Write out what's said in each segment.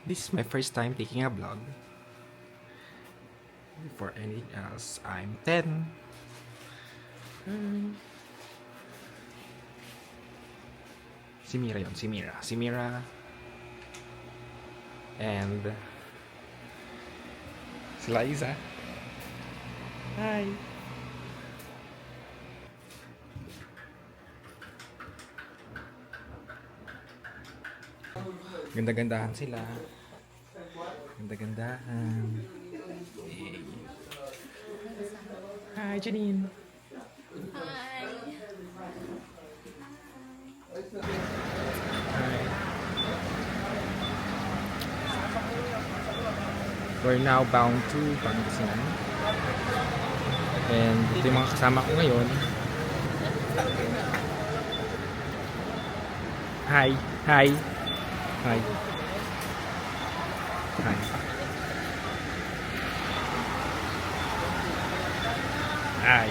This is my first time taking a vlog. Before anything else, I'm 10. Si Mira yun, si Mira. Si Mira. And si Liza. Hi. Ganda-gandahan sila. Ganda-gandahan. Hey. Hi, Janine. Hi. We're now bound to Pangasinan. And ito yung mga kasama ko ngayon. Hi. Hi. Hi. Hi. Hi.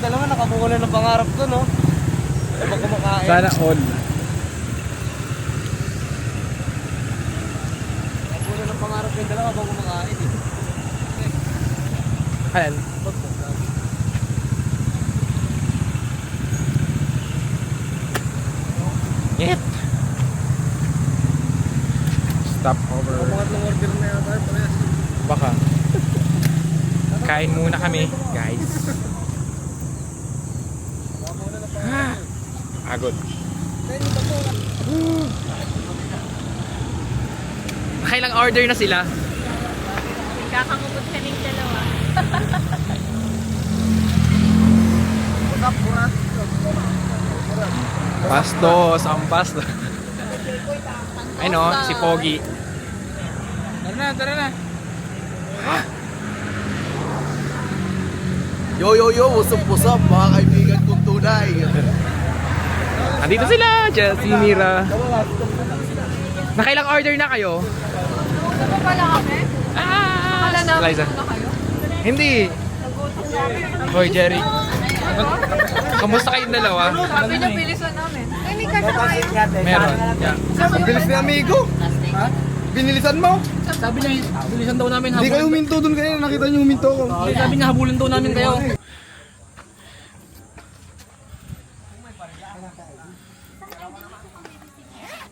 Dalawa nakabuo na ng pangarap ko, no? Habang kumakain. Sana all. Nakabuo na ng pangarap yung dalawa habang kumakain, eh. Ayan. It. Stop over. Pangatlong order na yata, parehas. Baka. Kain muna kami, guys. Agod. Nakailang order na sila? Kakangubot kaming dalawa. Pastos, ang pastos. Ay no, si Pogi. Tara na. Yo, what's up, mga kaibigan kong tunay. Andito sila, Chelsea, Mira. Nakailang order na kayo? Ano pala kami? Akala namin Liza. na kayo? Hindi. Nagutom namin. Hoy, Jerry. Kamusta kayong dalawa? Sabi niya bilisan namin. Ay, may kanya kayo. Meron. Yeah. Ang bilis ni amigo. Ha? Binilisan mo? Sabi niya, bilisan daw namin Hindi kayo huminto dun kanina, nakita niyo huminto ko. Sabi niya, habulin daw namin kayo.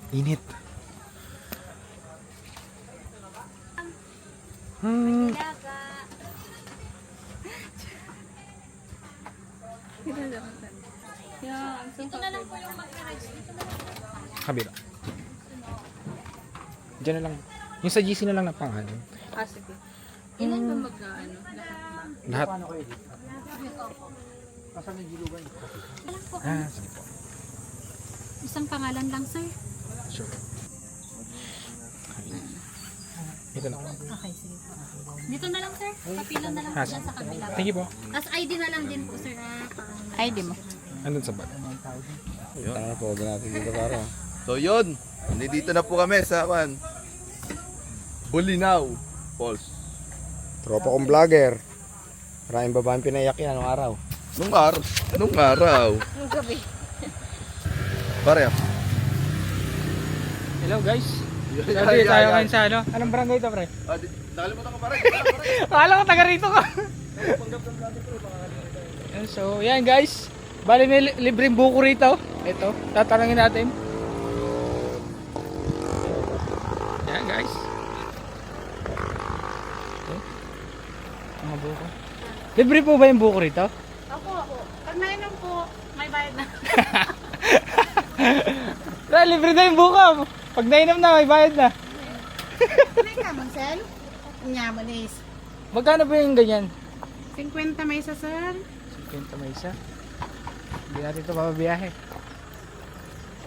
Init. Ito na lang po yung mag-garage. Dito na lang. Kabila. Diyan na lang. Yung sa GC na lang na pangalan. Ah, sige. Ilan ba mag-ano? Lahat. Ilan po? Sige po. Isang pangalan lang, sir. Sure. Ito na. Okay, sige po. Dito na lang, sir. Kapilan na lang po dyan sa kabila. Thank you po. Tapos ID na lang din po, sir. ID mo. Andun sa bag. Tara po, huwag natin dito para. So yun, nandito na po kami sa Bulinaw Falls. Tropa kong vlogger. Maraming babaeng pinayak yan anong araw. Nung araw. Yung gabi. Pare, Hello guys. Sabi tayo ngayon sa ano? Anong barangay ito, pre? nakalimutan ko pare. Akala ko taga rito ka. So, yan guys. Bali may libreng buko rito. Ito, tatanungin natin. Yan guys. Mga buko. Libre po ba yung buko rito? Opo. Pag nainom po, may bayad na. Libre na yung buko. Pag nainom na, may bayad na. May kamang sel? Nyaman is. Magkano ba yung ganyan? 50 may isa, sir. 50 may isa. Hindi natin ito papabiyahe.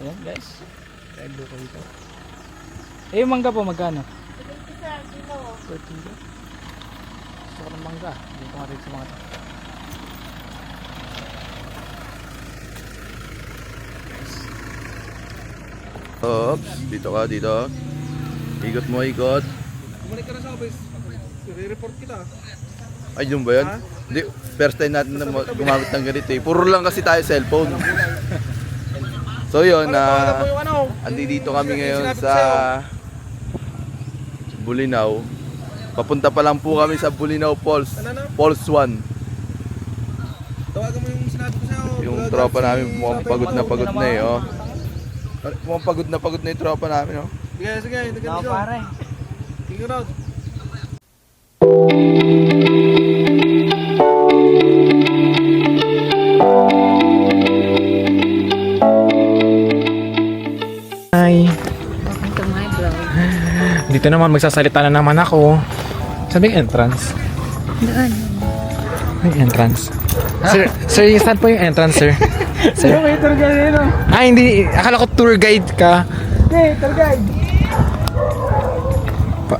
Ayan guys. Kaya buko dito. Eh yung mangga po magkano? 40 kilo. Gusto ko ng mangga. Hindi ko nga rin sa mga ito. Oops, dito ka, dito. Ikot mo, ikot. Bumalik ka na sa office. I-report kita. Ay, yun ba yun? Hindi, first time natin na gumamit ng ganito eh. Puro lang kasi tayo cellphone. So yun, andito kami ngayon sa Bulinaw. Papunta pa lang po kami sa Bulinaw Falls. Falls 1. Tawagan mo yung sinabi ko sa'yo. Yung tropa namin, mukhang pagod na eh, oh. Mukhang pagod na yung tropa namin, oh. Sige, dito. Pare. Tingin out. Hi. Welcome to my vlog. Dito naman magsasalita na naman ako. Sabi yung entrance. Doon. Yung entrance. Sir, saan po yung entrance, sir? Sir? Okay, tour guide yun oh. Ah, hindi. Akala ko tour guide ka. Hey, tour guide.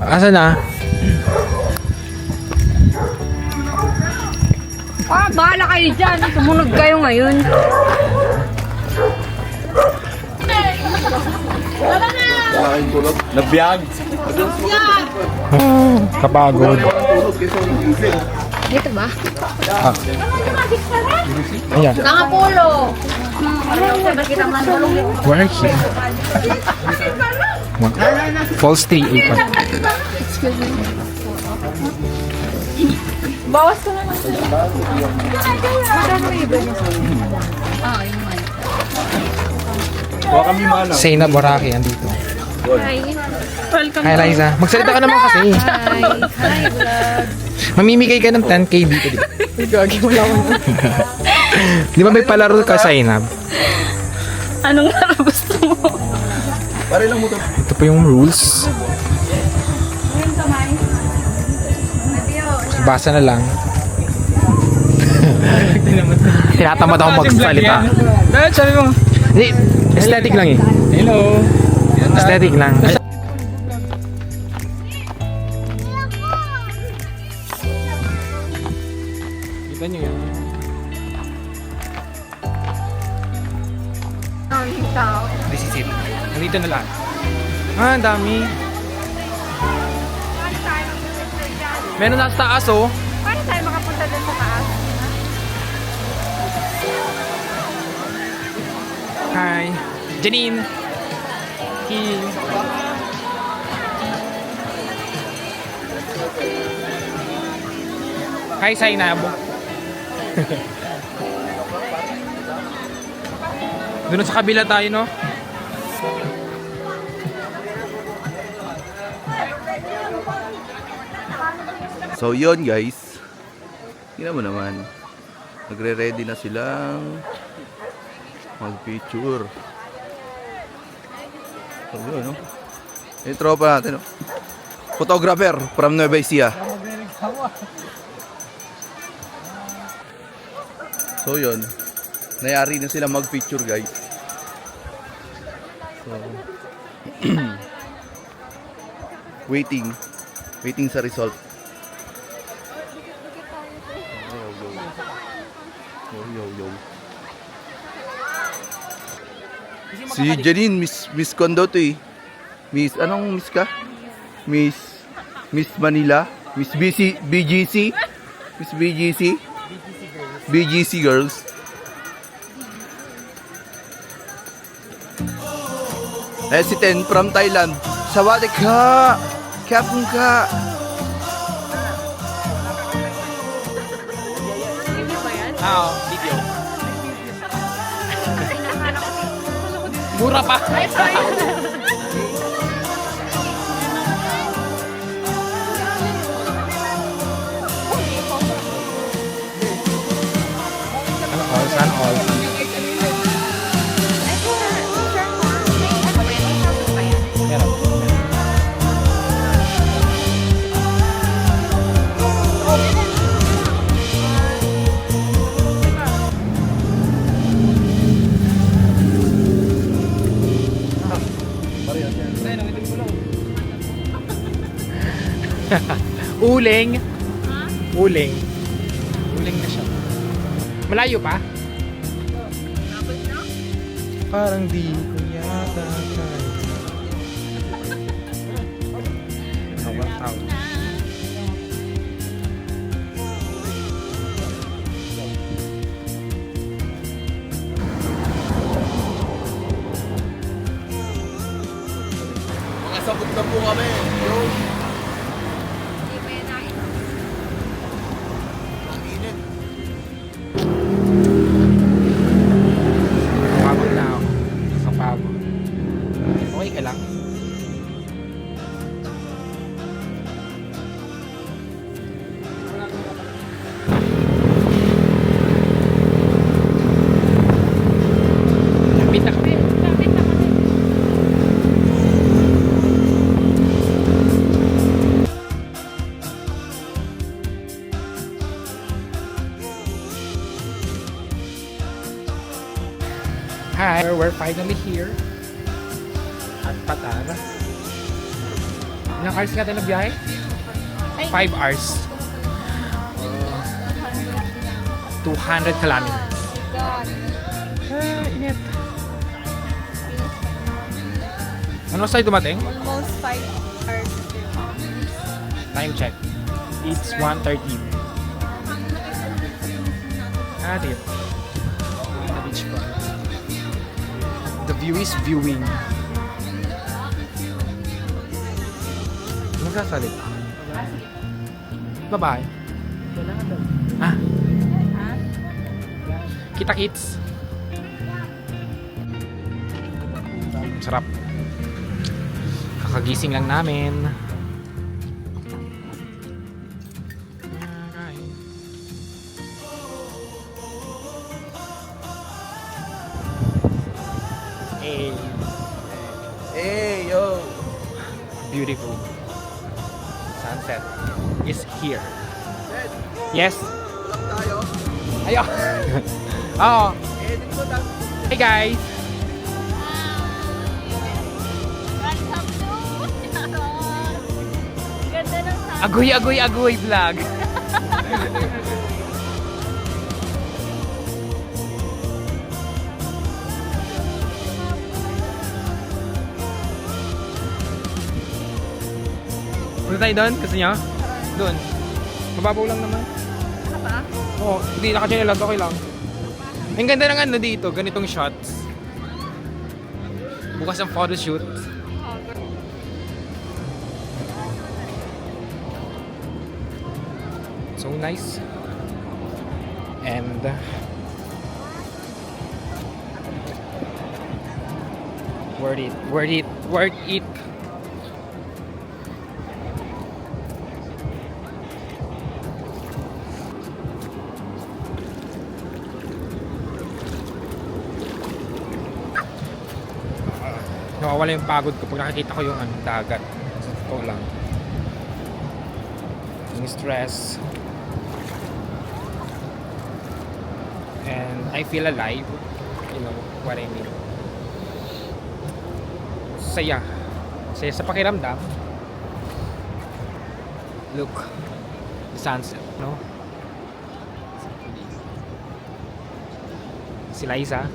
Asa na? Bahala kayo dyan. Sumunod kayo ngayon. Malaking tulog. Nabiyag. Kapagod. Dito ba? Ayan. Nangapulo. Ano kita manulong? Where are you? Falls 3A pa. Bawas ko na lang. Magkano iba niya? Yung Seyna Boraki, andito. Hi. Welcome. Hi, Liza. Magsalita ka naman kasi. Hi. Hi, vlog. Mamimigay ka ng 10k dito. Gagi, wala ko na. Di ba may palaro ka, Sainab? Anong laro gusto mo? Pare lang mo to. Ito po yung rules. Basa na lang. Tinatamad ako magsalita. Dahil sabi mo. Hindi, aesthetic lang eh. Hello. Aesthetic lang. Kita nyo yun. This is it. Nandito na lang. Ah, ang dami. Meron na sa taas oh. Paano tayo makapunta doon sa taas? Hi. Janine. Hi, Sainab. Doon sa kabila tayo, no? So yun guys. Tingnan mo naman. Nagre-ready na silang mag-picture. So yun, no? Yung tropa natin, no? Photographer from Nueva Ecija. So yun. Nayari na sila mag-picture guys. So waiting sa result. Yo. Si Janine, Miss Kondo to eh. Miss, anong Miss ka? Miss Manila? Miss BGC? Miss BGC? BGC girls. Eh si Ten from Thailand. Sawadee ka! Kapung ka! Video. Mura pa. Uling. Uling. Uling na siya. Malayo pa? Parang di ko yata kaya. Tawag. Mga sabog na po kami. Yo. Ang init. Pagod na ako. Isang pagod. Okay ka lang? Lapit na kami. Lapit na kami. Hi, we're finally here. At Patara. Ilang hours ka tayo na biyahe? 5 hours. 200 kilometers. God. Init. Ano sa'yo dumating? Almost 5 hours. Time check. It's 1:13. Dito. The beach front. The view is viewing. Magsasalit. Bye-bye. Ah. Kita kits. Sarap. Kakagising lang namin. Hey, Hey, yo. beautiful. Sunset is here. Yes. Walang tayo. Ayo. Oh. Edit mo tayo. Hey guys. Welcome to Ganda ng sa Agoy vlog. Punta tayo doon? Gusto niya? Doon. Mababaw lang naman. Ano ba? Oo, hindi naka-chinelas, okay lang. Ang ganda ng ano dito, ganitong shots. Bukas ang photoshoot. So nice. And worth it. Nawawala yung pagod ko pag nakikita ko yung dagat. Ito lang. Yung stress. And I feel alive. You know what I mean. Saya. Saya sa pakiramdam. Look. The sunset, no? Si Liza.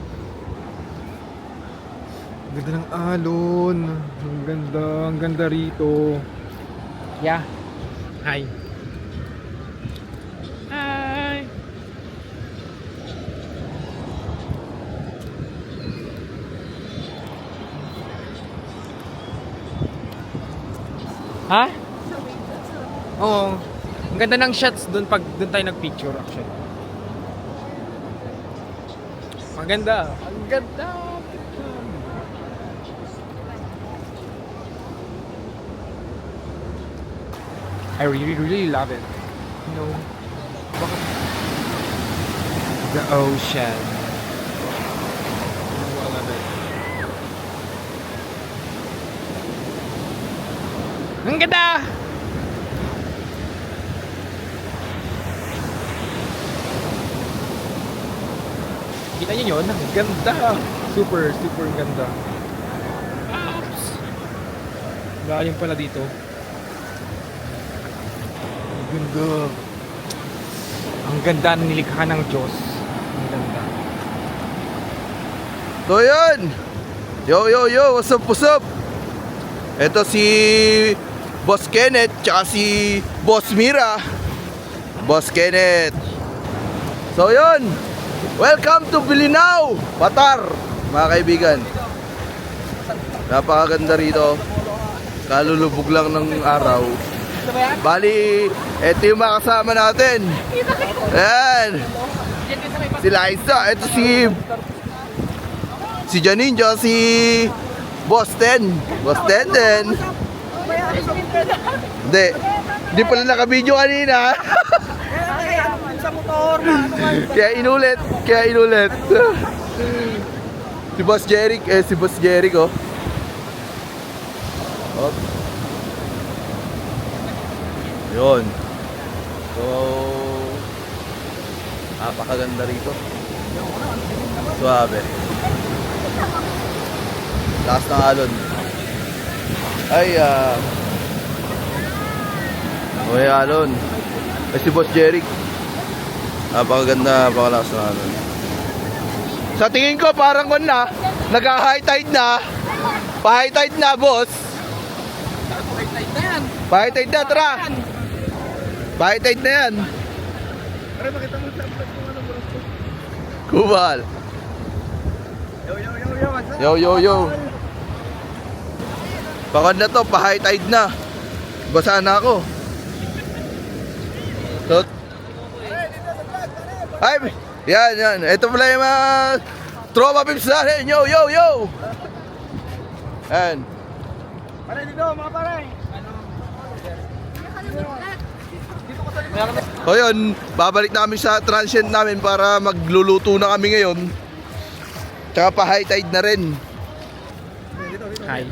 Ganda ng alon. Ang ganda rito. Yeah. Hi. Hi. Ha? Oo. Ang ganda ng shots doon pag doon tayo nagpicture actually. Maganda. Ang ganda. I really love it. You know, the ocean. Oh, I love it. Ang ganda! Kita niyo yun? Ang ganda! Super ganda. Oops! Lalim pala dito. ganda. Ang ganda ng nilikha ng Diyos. Ang ganda. So yun. Yo, what's up? Ito si Boss Kenneth, tsaka si Boss Mira. Boss Kenneth. So yun. Welcome to Bilinao, Batar, mga kaibigan. Napakaganda rito. Kalulubog lang ng araw. Bali, eto yung mga kasama natin. Ayan. Si Liza, eto si Janinja, si Boss Ten. Boss Ten din. Hindi pala naka-video kanina. Kaya inulit. Si Boss Jeric, oh. Oh. Yun. So, napakaganda rito. Suabe. Lakas ng alon. Uy, alon. Si Boss Jeric. Napakaganda, napakalakas ng alon. Sa tingin ko, parang nag-high tide na. Pa-high tide na, boss. Pa-high tide na, tara. Pa-high tide na yan. Kubal. Yo. Pakad na to, pa-high tide na. Basa na ako. Ay, yan. Ito pala yung mga tropa pips natin. Yo. Yan. Pare dito, mga pare. O yun, babalik namin sa transient namin para magluluto na kami ngayon. Tsaka pa-high tide na rin. Hi.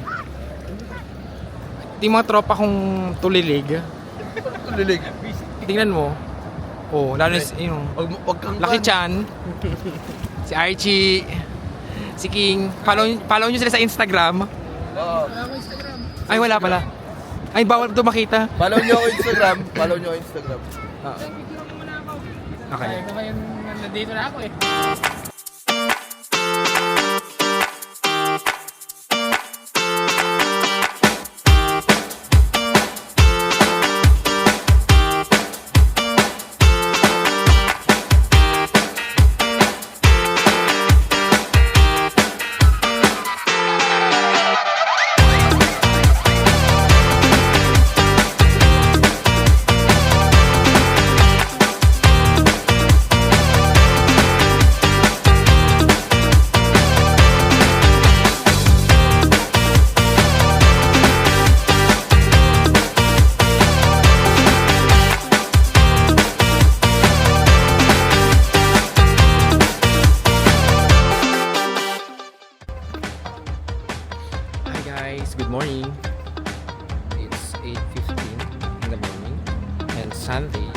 Ito yung mga tropa kong tulilig. Lilig. Tingnan mo. Oh, lalo na yung Wag kang Lucky Chan, si Archie, si King. Follow nyo sila sa Instagram. Ay, wala pala. Ay, bawal ito makita. Follow nyo ako Instagram. Okay. Nandito na ako eh. Good morning. It's 8:15 in the morning and Sunday.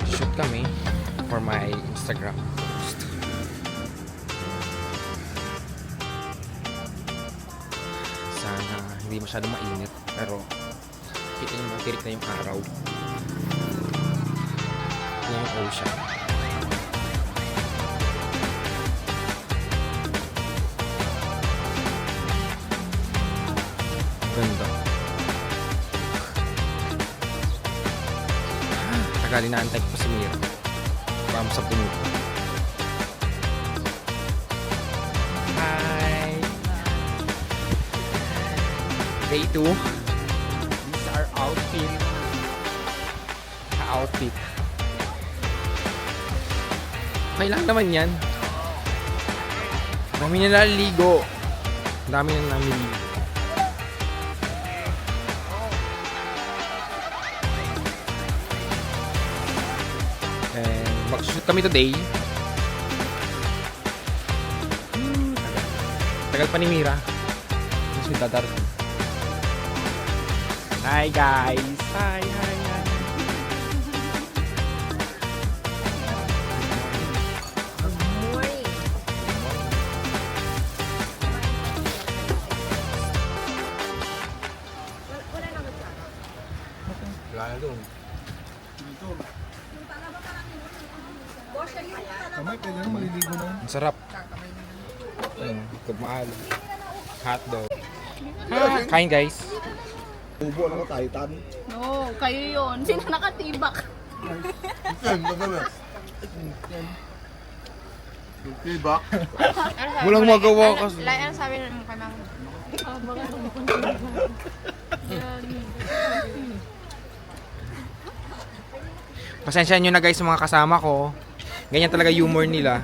Shoot kami for my Instagram post. Sana hindi masyadong mainit pero kita nyo matirik na yung araw. Yan yung ocean. Ganda. Tagalin na antay ko pa si Mira. Vamos sa puno. Hi! Day 2. This is our outfit. Outfit. Okay lang naman yan. Dami na naliligo. Dami na namiligo. Mag-shoot kami today. Tagal pa ni Mira. Tapos dadating. Hi guys! Hi! Ang sarap. Kumahal. Hotdog. Kain guys. Ubo lang ko, Titan. No, kayo yun. Sino nakatibak? Diba? Walang magawa kasi. Layan sabi ng kay mama. Pasensya nyo na guys sa mga kasama ko. Ganyan talaga humor nila.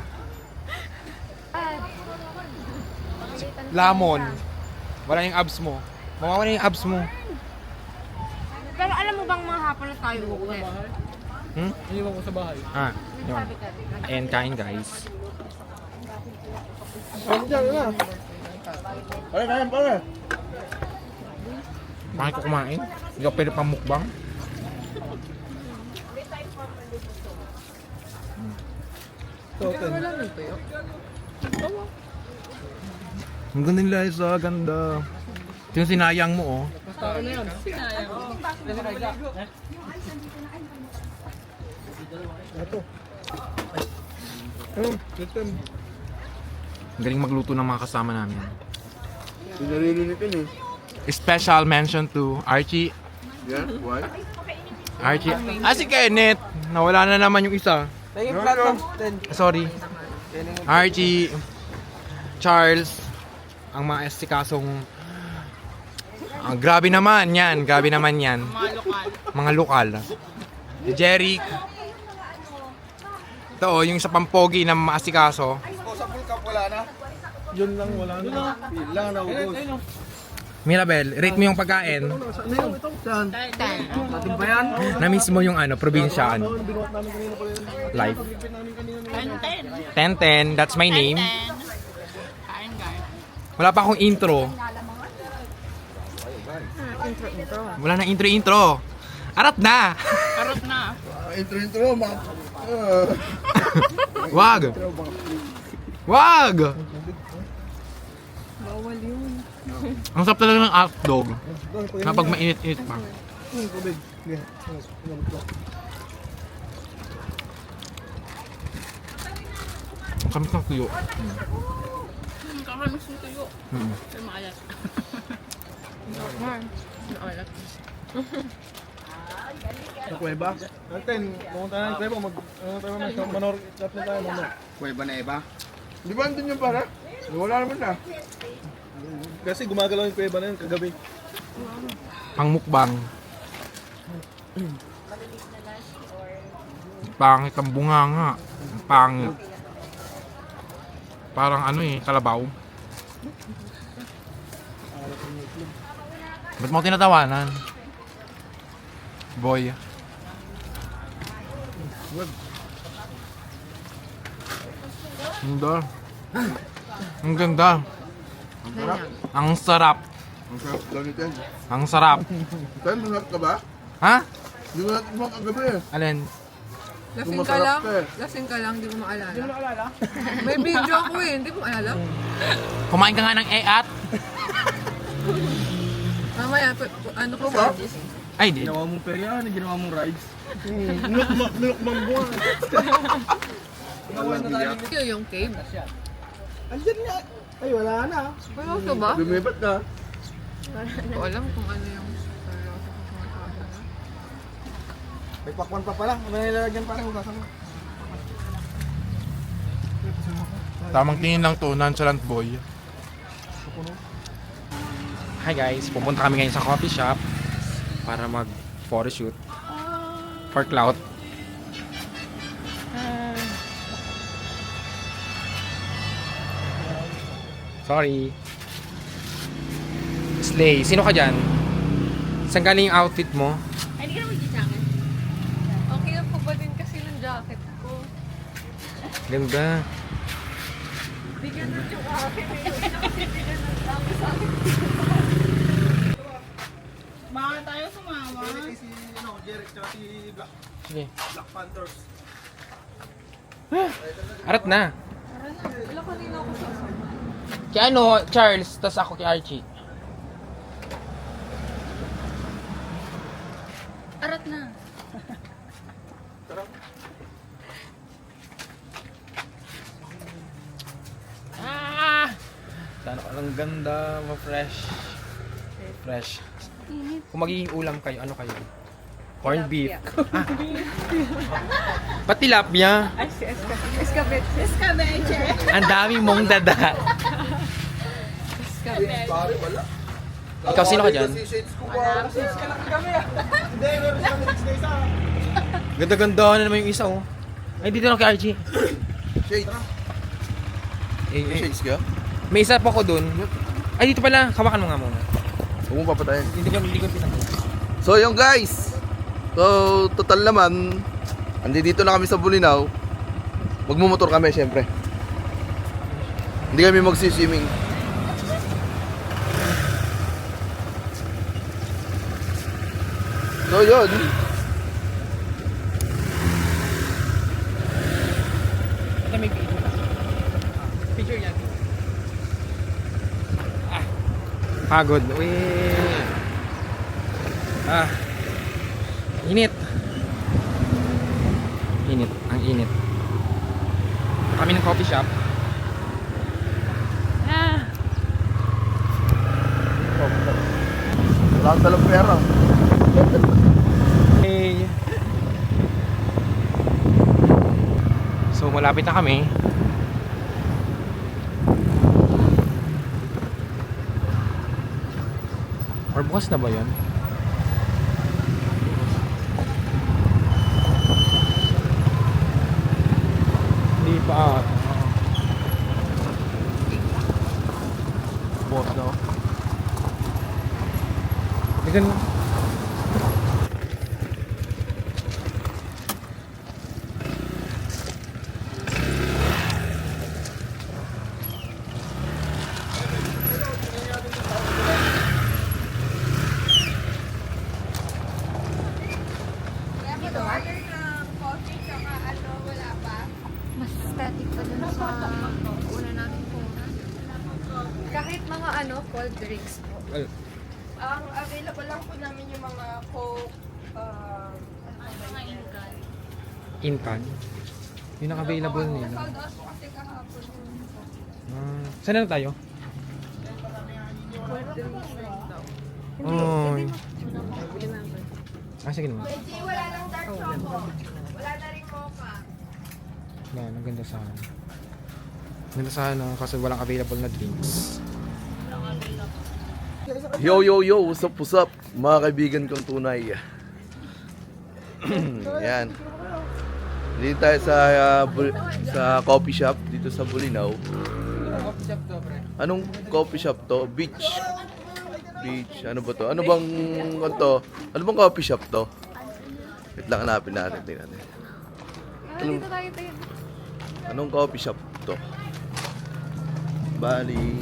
Lamon. Wala yung abs mo. Mawawala yung abs mo. Pero alam mo bang mga hapon na tayo uuwi? Iniwan ko sa bahay. Ah, yun. Ayan, kain guys. Pare. Bakit ko kumain? Hindi ko pwede pang mukbang. Ang ganda nila isa, ganda. Ito yung sinayang mo oh. Ang galing magluto ng mga kasama namin. Pinarilitin eh. Special mention to Archie. Yeah, why? Archie. Si Kenneth. Nawala na naman yung isa. Sorry. Archie. Charles. Ang mga estikasong... grabe naman yan. Grabe naman yan. Mga lokal. Jerry. Ito oh, yung isa pang pogi na maasikaso. Disposable cup wala na. Yun lang, wala na. Lang na ubos. Mirabel, rate mo yung pagkain. Ano yung ito? Saan? Atin ba yan? Na mismo yung probinsya life. 10-10, that's my name. Wala pa akong intro. Wala na intro. Arat na! Intro, ma. Wag! Bawal yun. Ang sarap talaga ng hotdog. Kapag mainit-init pa. Ang kamis ng tuyo. Kakamis ng tuyo. Pero maalat. Sa kuweba? Natin, pumunta na ng kuweba. Manor, chat na tayo. Kuweba na iba? Di ba andun yung para? Wala naman na. Kasi gumagalaw yung kuweba na yun kagabi. Pangmukbang. Pangit ang bunganga. Pangit. Parang kalabaw. Ba't mo tinatawanan? Boy. Ganda. Ang ganda. Ang sarap. Ang sarap ganit yan. Ang sarap. Tayo, masarap ka ba? Ha? Di ba natin mga kagabi eh. Alin? Lasing ka lang? Lasing ka lang, di mo maalala. Hindi mo maalala? May video ako eh, hindi mo maalala. Kumain ka nga ng eat. Mamaya, ano ko ba? Ay, di. Ginawa mong pera, ginawa mong rides. Nilukmang buwan. Ito yung cave. Andyan nga. Ay, wala na. May also ba? Lumipat na. Hindi ko alam kung ano yung seryoso ko sumasabi na. May pakwan pa pala. May nilalagyan pa rin. Tamang tingin lang to, nonchalant boy. Hi guys, pupunta kami ngayon sa coffee shop para mag photoshoot for clout. Sorry. Slay, sino ka dyan? Saan galing yung outfit mo? Ay, hindi ka naman jacket. Okay lang po ba din kasi ng jacket ko? Ganda. Bigyan nun yung akin eh. Bigyan nun lang sa akin. Baka tayo sumama. Si Jeric tsaka si Sige. Black Panthers. Arat na. Wala kanina ako sa Kaya Charles, tas ako kay Archie. Arat na. Sana ang ganda, ma-fresh. Fresh. Kung magiging ulam kayo, ano kayo? Corned beef. Ba't tilapia? Escabeche. Ang dami mong dada. Ikaw, sino ka dyan? Ganda-ganda na naman yung isa, oh. Ay, dito lang kay RG. Shades. May shades ka? May isa pa ko dun. Ay, dito pala. Hawakan mo nga muna. Huwag mong papatayin. Hindi ko pinag. So yung guys, so total naman, andito na kami sa Bulinaw. Magmumotor kami syempre. Hindi kami magsiswimming. So yun. Ito may picture yan. Pagod. Uy. Init. Init. Ang init. Kami ng coffee shop. Wala kang dalang pera. Hey. So malapit na kami. Or bukas na ba yan? Hindi pa. Boss na. Ganun. Mas static pa dun sa una natin po. Kahit mga cold drinks po. Well, Ang available lang po namin yung mga Coke, Intan. Yun ang available nila. sold out po kasi kahapon. Saan na tayo? Cold drinks lang daw. Oh. Sige naman. Wala lang dark choco. Wala na rin mocha. Yan, ang ganda sana. Ganda sana kasi walang available na drinks. Yo yo yo, what's up mga kaibigan kong tunay. Yan. Dito tayo sa coffee shop dito sa Bulinaw. Coffee shop to, pre. Anong coffee shop to? Beach. Ano ba to? Ano bang Ano bang coffee shop to? Wait lang, hanapin natin. Tingnan natin. Dito tayo tayo. Anong coffee shop to? Bali,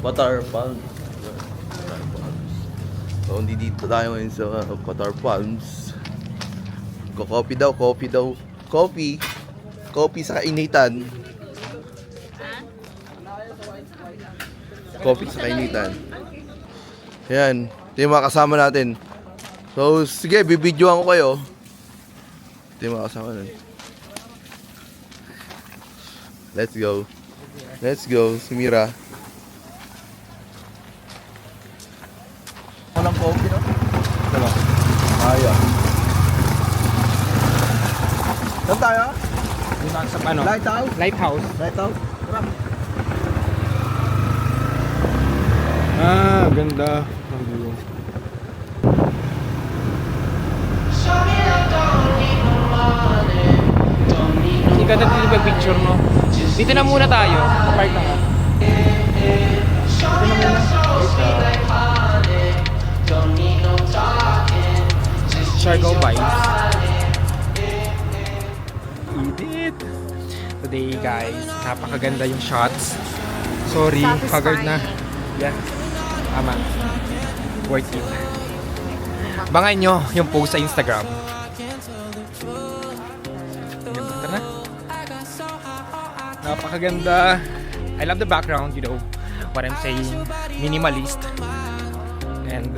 Qatar Palms. So, hindi dito tayo ngayon sa Qatar Palms. Coffee daw. Coffee sa kainitan. Coffee sa kainitan. Yan. Ito yung mga kasama natin. So, sige, bibidyoan ko kayo. Ito yung mga kasama natin. Let's go, si Mira. Walang coffee, no? Dalawa. Ayaw. Saan tayo? Dito sa ano? Lighthouse? Lighthouse. Lighthouse? Ganda. Ang view. Hindi ka natin pag-picture, no? Dito na muna tayo. Park na nga. Shargo vibes. Edit. Today guys, napakaganda yung shots. Sorry, pagod na. Yeah. Tama. Worth it. Bangan nyo yung post sa Instagram. Ganda na. Napakaganda. I love the background, you know what I'm saying. Minimalist. And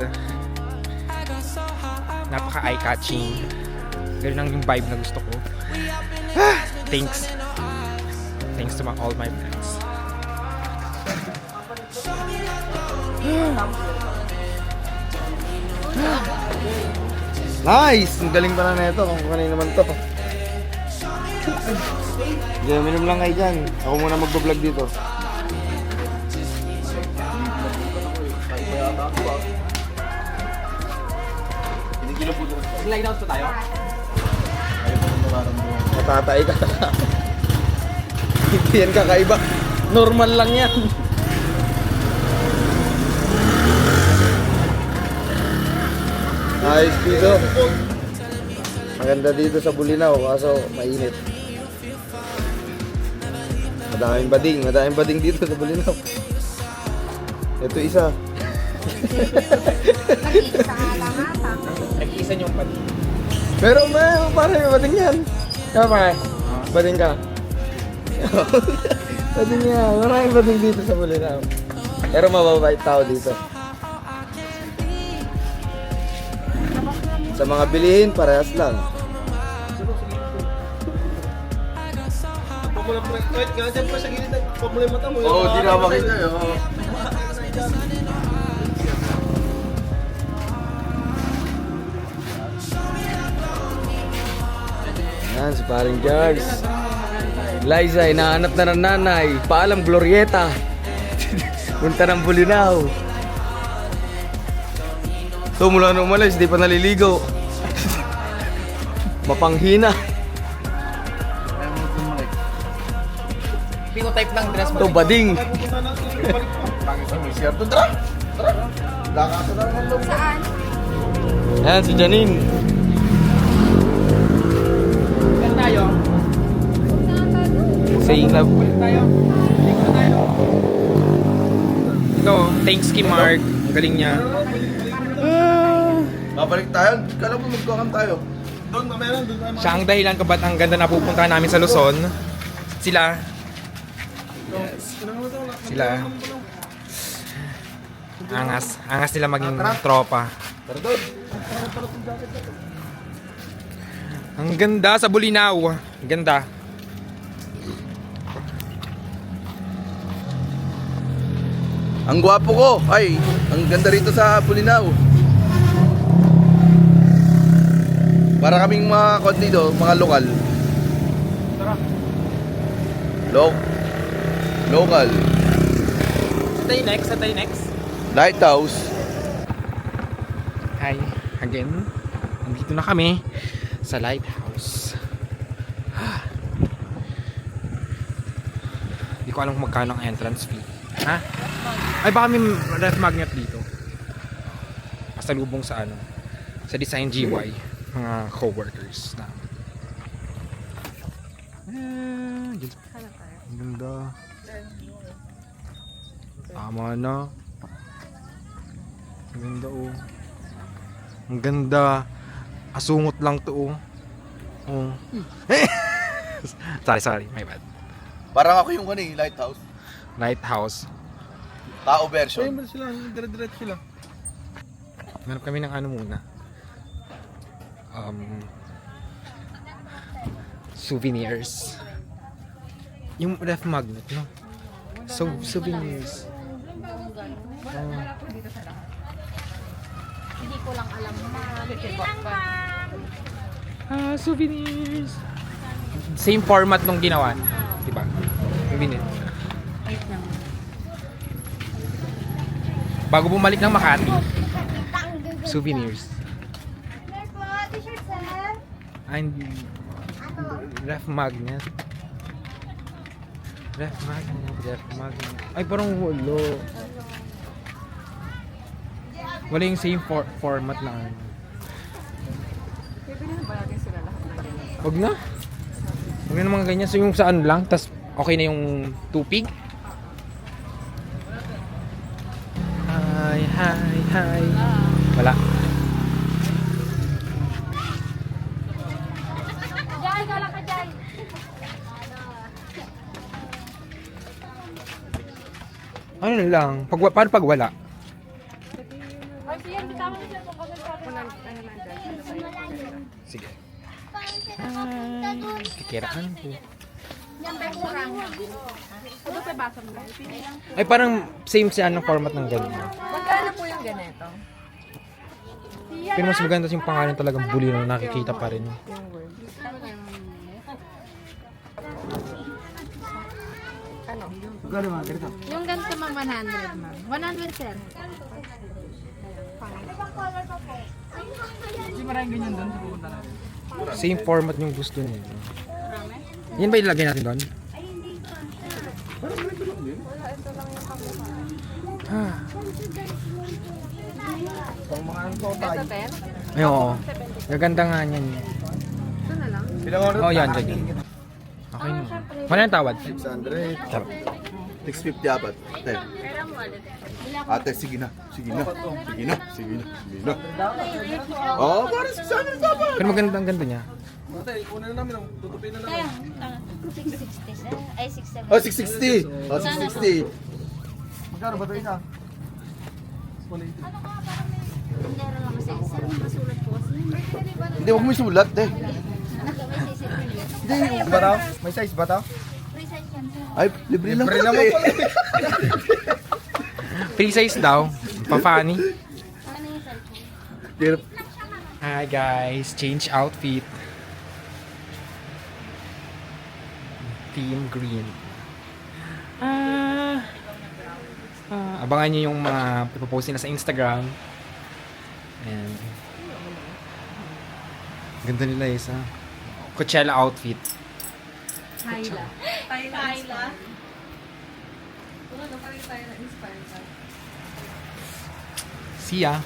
napaka eye-catching. Ganun lang yung vibe na gusto ko. Thanks. Thanks to all my friends. Nice! Ang galing pala na ito. Kung kanina naman to. Hindi, minum lang kayo dyan. Ako muna mag-vlog dito. Slide out pa tayo? Matatay ka. Hindi yan kakaiba. Normal lang yan. Ayos dito. Maganda dito sa Bulinaw, kaso mainit. Madaming bading dito sa Bulinaw. Ito isa. Nag-iisa nga lang ata. Nag-iisa niyong pati. Pero parang may bading yan. Kaya pa bading ka. Bading yan. Maraming bading dito sa Bulinaw. Pero mababait tao dito. Sa mga bilihin, parehas lang. Pamulang wait, nga dyan pa sa gilid. Pamulang mata mo. Oo, di na makita yun. Yan, si paring Jars. Liza, hinahanap na ng nanay. Paalam, Glorieta. Punta ng Bulinaw. So, mula nung umalis, di pa naliligo. Mapanghina. Pinotype ng dress mo. To bading. Saan? Yan, si Janine. Saan tayo? Saying love. Ito, thanks kay Mark. Ang galing niya. Babalik tayo. Kala mo magkakam tayo. Doon, meron, doon tayo. Siya ang dahilan kung ba't ang ganda na pupuntahan namin sa Luzon. Sila. Sila. Angas nila maging tropa. Ang ganda sa Bulinaw. Ang ganda. Ang gwapo ko. Ay, ang ganda rito sa Bulinaw. Para kaming mga kod dito, mga lokal. Local. Sa tayo next. Lighthouse. Hi, again. Nandito na kami sa lighthouse. Hindi ko alam kung magkano ang entrance fee. Ha? Ay, baka may ref magnet dito. Pasalubong sa ano? Sa Design GY. Mga co-workers na. Ang ganda. Tama na. Ang ganda oh. Ang ganda. Asungot lang to oh. Oh. sorry, my bad. Parang ako yung Lighthouse. Lighthouse. Tao version. Ayun ba sila? Dire-diretso sila. Hanap kami ng ano muna. Souvenirs. Yung ref magnet, no? So, souvenirs. Hindi ko lang alam na. Souvenirs. Same format nung ginawa. Diba? Souvenir. Bago bumalik ng Makati. Souvenirs. T-shirt, sir. And ref magnet. Ref magnet. Ay, parang hulo. Wala yung same format na ano. Wag na. Wag na naman ganyan. So yung saan lang, tas okay na yung tupig. Hi. Wala. Jai, gala ka, Jai. Ano na lang? Paano pag wala? Ay, siya, bitawan niya po. Sige. Kikiraan ko. Yan ba kurang? Ay, parang same si anong format ng ganun. Magkano po yung ganito? Pero mas maganda yung pangalan talagang bully na nakikita pa rin. Yung ganito ma'am, 100 ma'am. 100 sir. Same format yung gusto niya. Yan ba ilagay natin doon? Ito, 10? Ay, oo. Gaganda nga niyan. Ito na lang. Oh, yan, dyan. Okay na. Wala yung tawad. 600. 650 apat. Ate. Ate, sige na. Sige na. Sige na. Sige na. Sige na. Oh, parang 600 dapat. Pero magandang ganda niya. Kaya, 660 sir. Ay, 670. Oh, 660. Oh, 660. Meron lang kasi. Sir, masulat po kasi. Hindi, huwag mo isulat eh. May sisipin. Hindi, May size ba to? Free size yan sir. ay, libre lang pala eh. Free size daw. Pa-funny. Ano yung cellphone? Pero- Hi guys, change outfit. Team green. Abangan nyo yung mga ipopost nila sa Instagram. And ganda nila isa. Coachella outfit. Tyla. Tyla. Ano pa rin tayo na-inspire ka? See ya.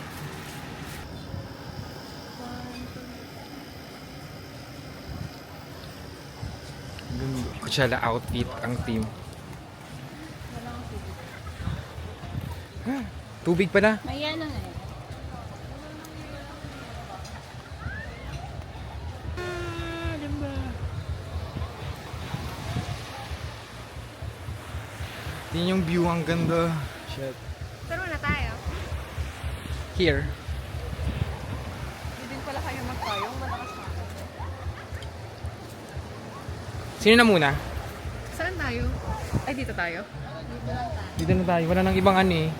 Coachella outfit ang team. Tubig pala. May ano na eh. Tingnan yung view, ang ganda. Shit. Pero na tayo. Here. Hindi din pala kayo magpayong. Malakas na. Sino na muna? Saan tayo? Ay, dito tayo. Dito na tayo. Wala nang ibang ano eh.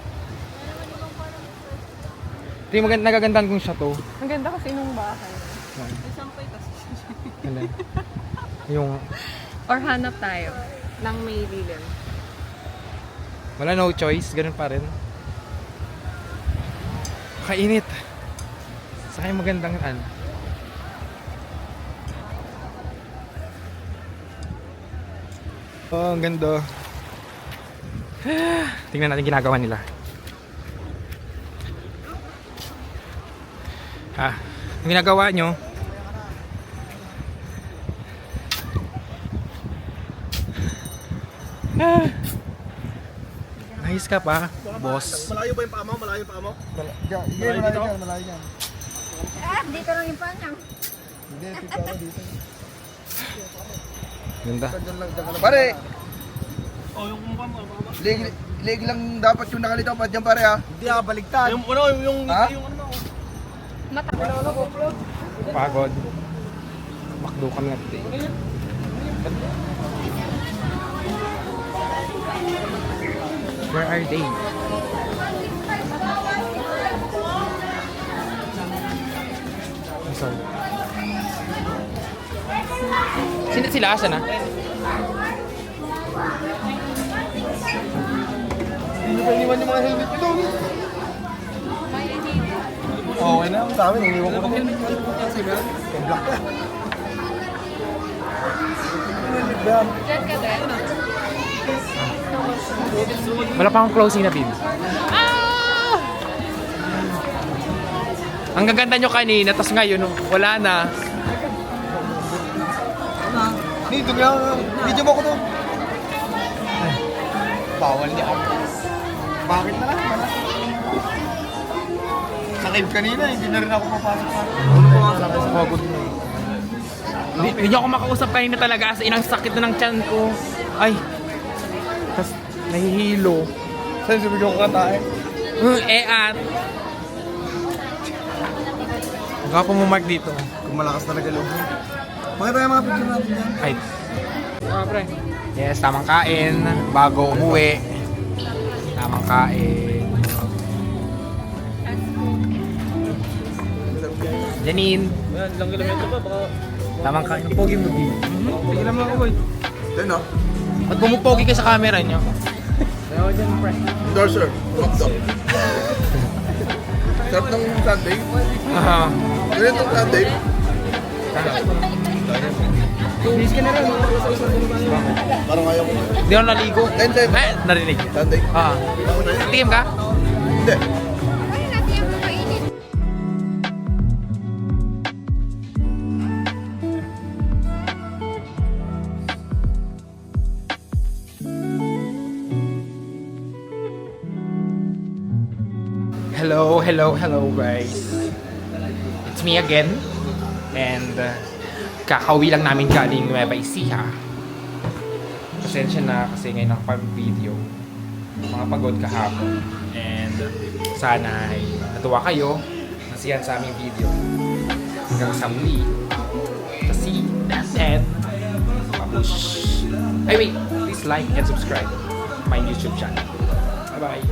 Ito yung nagagandaan kong chateau. Ang ganda kasi nung bahay. Yan. Isang pa ito. Ano? Yung Or hanap tayo ng may lilim. wala, no choice. Ganun pa rin. Kainit. Saka yung magandang ano. Oh, ang ganda. Tingnan natin ginagawa nila. Ang ginagawa nyo. Ayos ka pa, boss. Malayo ba yung paa mo? Malayo yung paa mo? Malayo dyan. Dito lang yung paa niya. Hindi, dito ako dito. Ganda. Pare, Oh, yung paa mo. leg lang dapat yung nakalitaw pa dyan pare ha. Hindi baligtad. Yung ano, yung Ha? ano. Pagod. Makdo kami natin. Where are they? I'm sorry. Sino sila? Asa na? Hindi pa iniwan yung mga helmet nito. Okay na, sa amin, iniwan ko na helmet. Kasi meron, black ka. Diyan ka din. Wala pa akong closing na bin. Ang gaganda nyo kanina, tas ngayon, wala na. Dito nga, video mo ko to. Bawal niya ako. Bakit na lang? Sa cave kanina, hindi na rin ako papasok pa. Pagod mo. Hindi niyo ako makausap kanina talaga, as in ang sakit na ng tiyan ko. Ay, tas nahihilo. Saan si video ko katae? At Gwapo mo Mark dito. Kung malakas talaga loob mo. Pakita yung mga picture natin dyan. Ay. Pre. Yes, tamang kain. Bago umuwi. Tamang kain. Janine. Ilang kilometro pa, baka... Tamang kain. Pogi mo, Gino. Sige lang ako, boy. Then, no? Ba't bumupogi ka sa camera nyo? Ayaw dyan, pre. Endorser. Sarap ng Sunday. Ganyan ng Sunday. Please ka na rin. Parang ayaw ko. Hindi ako naligo. Hindi. Narinig. Sunday. Tikim ka? Hindi. Ano natin yung makainit? Hello guys. It's me again. And kakauwi lang namin galing Nueva Ecija. Pasensya na kasi ngayon nakapag-video. Mga pagod kahapon. And sana ay natuwa kayo. Nasiyan sa aming video. Hanggang sa muli. Kasi that's it. Pabush. Ay wait, please like and subscribe my YouTube channel. Bye bye.